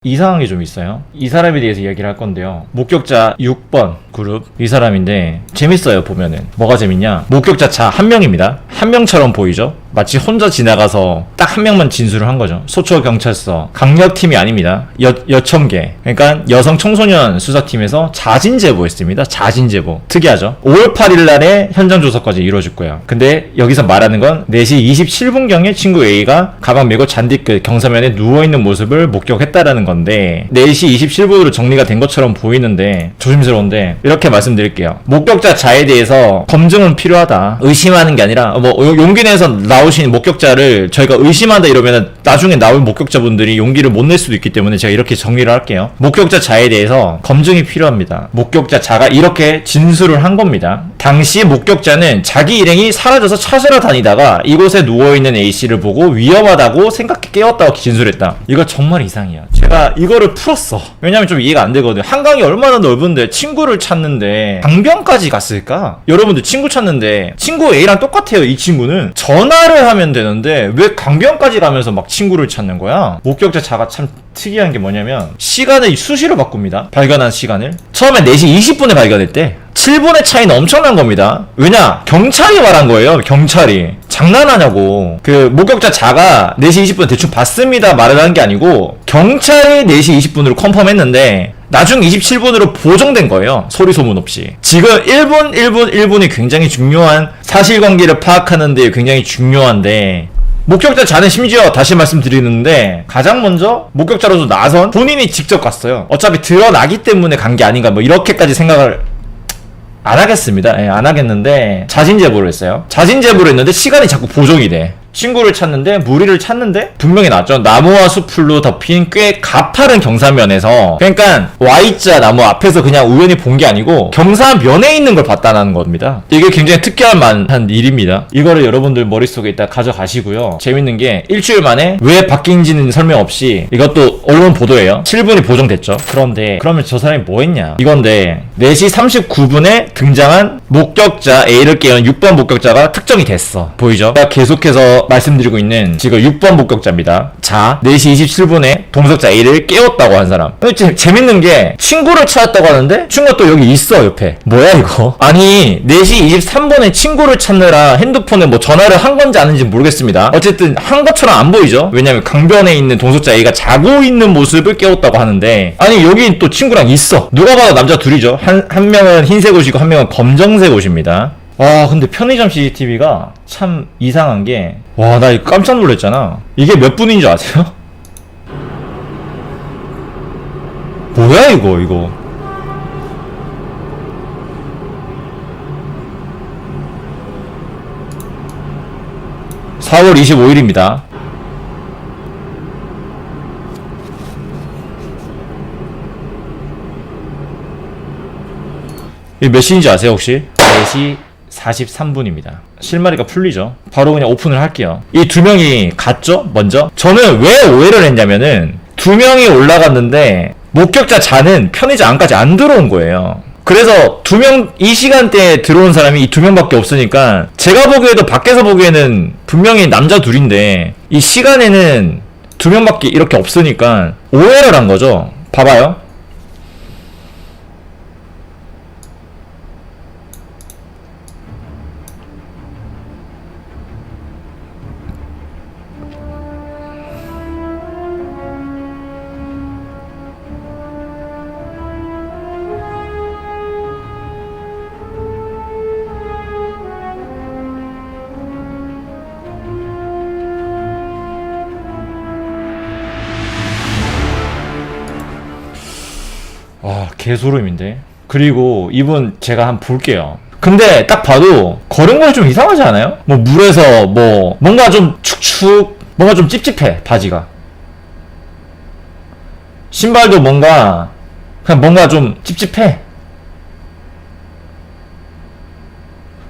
이상한 게 좀 있어요. 이 사람에 대해서 이야기를 할 건데요. 목격자 6번 그룹 이 사람인데 재밌어요. 보면은 뭐가 재밌냐, 목격자 자 한 명입니다. 한 명처럼 보이죠. 마치 혼자 지나가서 딱 한 명만 진술을 한 거죠. 소초경찰서 강력팀이 아닙니다. 여첨계, 그러니까 여성 청소년 수사팀에서 자진 제보했습니다. 자진 제보. 특이하죠. 5월 8일 날에 현장 조사까지 이루어질 거예요. 근데 여기서 말하는 건 4시 27분경에 친구 A가 가방 메고 잔디끝 경사면에 누워있는 모습을 목격했다라는 건데 4시 27분으로 정리가 된 것처럼 보이는데 조심스러운데 이렇게 말씀드릴게요. 목격자 자에 대해서 검증은 필요하다. 의심하는 게 아니라 뭐 용기 내서 나오신 목격자를 저희가 의심한다 이러면 나중에 나올 목격자분들이 용기를 못 낼 수도 있기 때문에 제가 이렇게 정리를 할게요. 목격자 자에 대해서 검증이 필요합니다. 목격자 자가 이렇게 진술을 한 겁니다. 당시 목격자는 자기 일행이 사라져서 찾으러 다니다가 이곳에 누워있는 A씨를 보고 위험하다고 생각해 깨웠다고 진술했다. 이거 정말 이상이야. 제가 이거를 풀었어. 왜냐면 좀 이해가 안 되거든. 한강이 얼마나 넓은데 친구를 찾는데 강변까지 갔을까? 여러분들 친구 찾는데 친구 A랑 똑같아요. 이 친구는 전화를 하면 되는데 왜 강변까지 가면서 막 친구를 찾는 거야? 목격자 자가 참 특이한 게 뭐냐면 시간을 수시로 바꿉니다. 발견한 시간을 처음에 4시 20분에 발견했대. 7분의 차이는 엄청난 겁니다. 왜냐? 경찰이 말한 거예요. 경찰이. 장난하냐고. 그 목격자 자가 4시 20분 대충 봤습니다 말을 한 게 아니고 경찰이 4시 20분으로 컨펌했는데 나중 27분으로 보정된 거예요. 소리 소문 없이. 지금 1분 1분이 굉장히 중요한 사실관계를 파악하는 데 굉장히 중요한데 목격자 자는 심지어 다시 말씀드리는데 가장 먼저 목격자로서 나선 본인이 직접 갔어요. 어차피 드러나기 때문에 간 게 아닌가 뭐 이렇게까지 생각을 안 하겠습니다. 예, 안 하겠는데 자진 제보를 했어요. 자진 제보를 했는데 시간이 자꾸 보정이 돼. 친구를 찾는데 무리를 찾는데 분명히 나왔죠. 나무와 숲풀로 덮인 꽤 가파른 경사면에서, 그러니까 Y자 나무 앞에서 그냥 우연히 본 게 아니고 경사면에 있는 걸 봤다는 겁니다. 이게 굉장히 특이한 만한 일입니다. 이거를 여러분들 머릿속에 일단 가져가시고요. 재밌는 게 일주일 만에 왜 바뀐지는 설명 없이 이것도 언론 보도예요. 7분이 보정됐죠. 그런데 그러면 저 사람이 뭐 했냐 이건데 4시 39분에 등장한 목격자 A를 깨운 6번 목격자가 특정이 됐어. 보이죠? 계속해서 말씀드리고 있는 지금 6번 목격자입니다. 자, 4시 27분에 동석자 A를 깨웠다고 한 사람. 재밌는 게 친구를 찾았다고 하는데 친구가 또 여기 있어 옆에. 뭐야 이거? 아니 4시 23분에 친구를 찾느라 핸드폰에 뭐 전화를 한 건지 아닌지 모르겠습니다. 어쨌든 한 것처럼 안 보이죠? 왜냐면 강변에 있는 동석자 A가 자고 있는 모습을 깨웠다고 하는데 아니 여기 또 친구랑 있어. 누가 봐도 남자 둘이죠. 한 명은 흰색 옷이고 한 명은 검정색 옷입니다. 와, 근데 편의점 CCTV가 참 이상한 게, 와, 나 이거 깜짝 놀랐잖아. 이게 몇 분인 줄 아세요? 뭐야 이거 4월 25일입니다 이게 몇 시인지 아세요 혹시? 4시 43분입니다. 실마리가 풀리죠. 바로 그냥 오픈을 할게요. 이 두 명이 갔죠? 먼저? 저는 왜 오해를 했냐면은 두 명이 올라갔는데 목격자 자는 편의점 안까지 안 들어온 거예요. 그래서 두 명, 이 시간대에 들어온 사람이 이 두 명밖에 없으니까 제가 보기에도 밖에서 보기에는 분명히 남자 둘인데 이 시간에는 두 명밖에 이렇게 없으니까 오해를 한 거죠. 봐봐요. 와, 개소름인데. 그리고 이분 제가 한번 볼게요. 근데 딱 봐도 걸은 거 좀 이상하지 않아요? 뭐 물에서 뭐 뭔가 좀 축축, 뭔가 좀 찝찝해 바지가. 신발도 뭔가 그냥 뭔가 좀 찝찝해.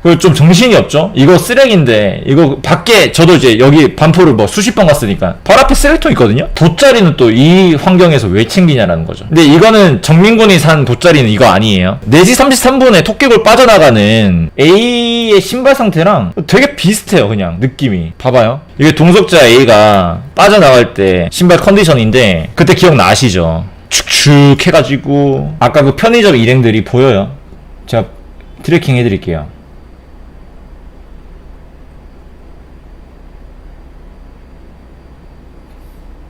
그리고 좀 정신이 없죠? 이거 쓰레기인데, 이거 밖에, 저도 이제 여기 반포를 뭐 수십 번 갔으니까, 바로 앞에 쓰레기통 있거든요? 돗자리는 또 이 환경에서 왜 챙기냐라는 거죠. 근데 이거는 정민군이 산 돗자리는 이거 아니에요. 4시 33분에 토끼골 빠져나가는 A의 신발 상태랑 되게 비슷해요, 그냥, 느낌이. 봐봐요. 이게 동석자 A가 빠져나갈 때 신발 컨디션인데, 그때 기억나시죠? 축축 해가지고, 아까 그 편의점 일행들이 보여요. 제가 트래킹 해드릴게요.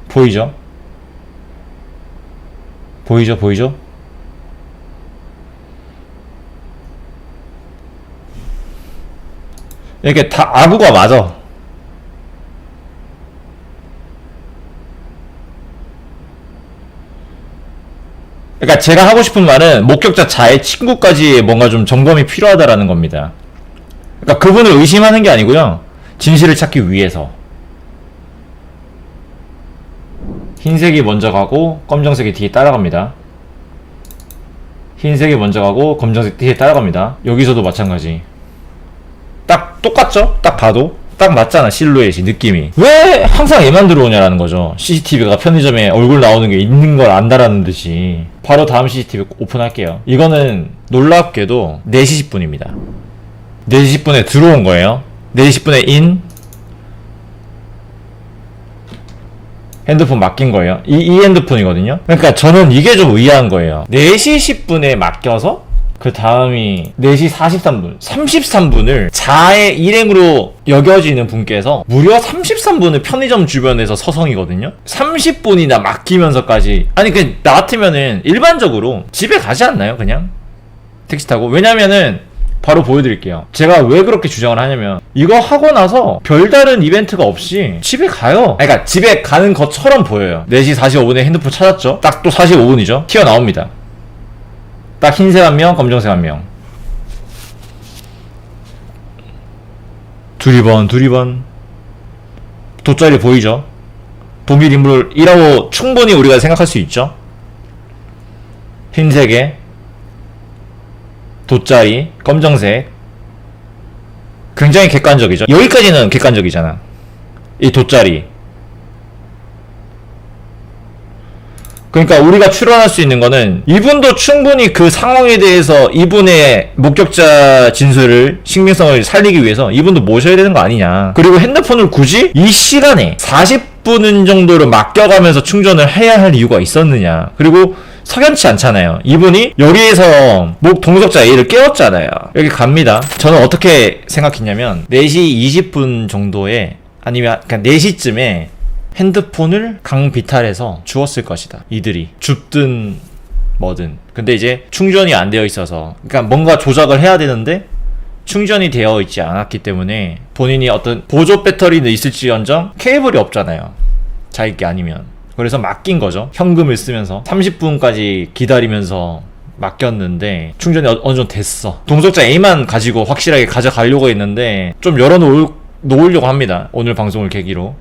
보이죠? 보이죠? 보이죠? 이렇게 다 아구가 맞아. 그러니까 제가 하고 싶은 말은 목격자 자의 친구까지 뭔가 좀 점검이 필요하다라는 겁니다. 그러니까 그분을 의심하는 게 아니고요. 진실을 찾기 위해서. 흰색이 먼저 가고 검정색이 뒤에 따라갑니다. 흰색이 먼저 가고 검정색 뒤에 따라갑니다. 여기서도 마찬가지. 딱 똑같죠? 딱 봐도 딱 맞잖아, 실루엣이, 느낌이. 왜 항상 얘만 들어오냐라는 거죠. CCTV가 편의점에 얼굴 나오는 게 있는 걸 안다라는 듯이. 바로 다음 CCTV 오픈할게요. 이거는 놀랍게도 4시 10분입니다 4시 10분에 들어온 거예요. 4시 10분에 인, 핸드폰 맡긴 거예요. 이 핸드폰이거든요. 그러니까 저는 이게 좀 의아한 거예요. 4시 10분에 맡겨서 그 다음이 4시 43분, 33분을 자해 일행으로 여겨지는 분께서 무려 33분을 편의점 주변에서 서성이거든요. 30분이나 맡기면서까지. 아니 나 같으면은 일반적으로 집에 가지 않나요, 그냥? 택시 타고. 왜냐면은 바로 보여드릴게요. 제가 왜 그렇게 주장을 하냐면, 이거 하고 나서 별다른 이벤트가 없이 집에 가요. 그러니까 집에 가는 것처럼 보여요. 4시 45분에 핸드폰 찾았죠? 딱 또 45분이죠? 튀어나옵니다. 딱 흰색 한 명, 검정색 한 명. 두리번. 돗자리 보이죠? 동일 인물이라고 충분히 우리가 생각할 수 있죠? 흰색에 돗자리, 검정색. 굉장히 객관적이죠. 여기까지는 객관적이잖아. 이 돗자리. 그러니까 우리가 추론할 수 있는 거는, 이분도 충분히 그 상황에 대해서 이분의 목격자 진술을, 신빙성을 살리기 위해서 이분도 모셔야 되는 거 아니냐. 그리고 핸드폰을 굳이 이 시간에 40분 정도를 맡겨가면서 충전을 해야 할 이유가 있었느냐. 그리고 석연치 않잖아요. 이분이 여기에서 동석자 A를 깨웠잖아요. 여기 갑니다. 저는 어떻게 생각했냐면, 4시 20분 정도에, 아니면 그냥 4시쯤에 핸드폰을 강비탈해서 주웠을 것이다. 이들이 줍든 뭐든. 근데 이제 충전이 안 되어 있어서, 그러니까 뭔가 조작을 해야 되는데 충전이 되어 있지 않았기 때문에, 본인이 어떤 보조 배터리는 있을지언정 케이블이 없잖아요, 자기 게 아니면. 그래서 맡긴 거죠. 현금을 쓰면서 30분까지 기다리면서 맡겼는데 충전이 어느 정도 됐어. 동석자 A만 가지고 확실하게 가져가려고 했는데 좀 열어놓으려고 합니다, 오늘 방송을 계기로.